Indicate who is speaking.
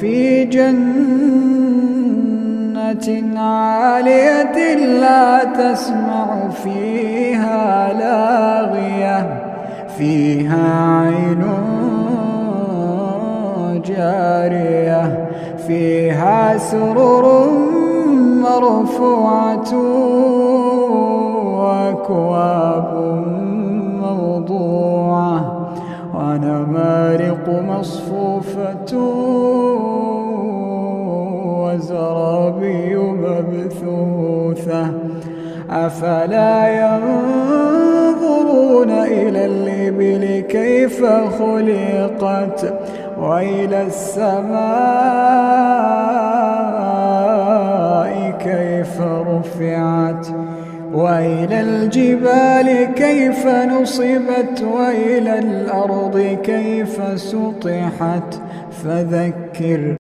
Speaker 1: في جنة عالية لا تسمع فيها لاغية فيها عين جارية فيها سرر مرفوعة وأكواب موضوعة ونمارق مصفوفة وزرابي مبثوثة أفلا ينظرون إلى الإبل كيف خلقت وإلى السماء كيف رفعت وإلى الجبال كيف نصبت وإلى الأرض كيف سطحت فذكر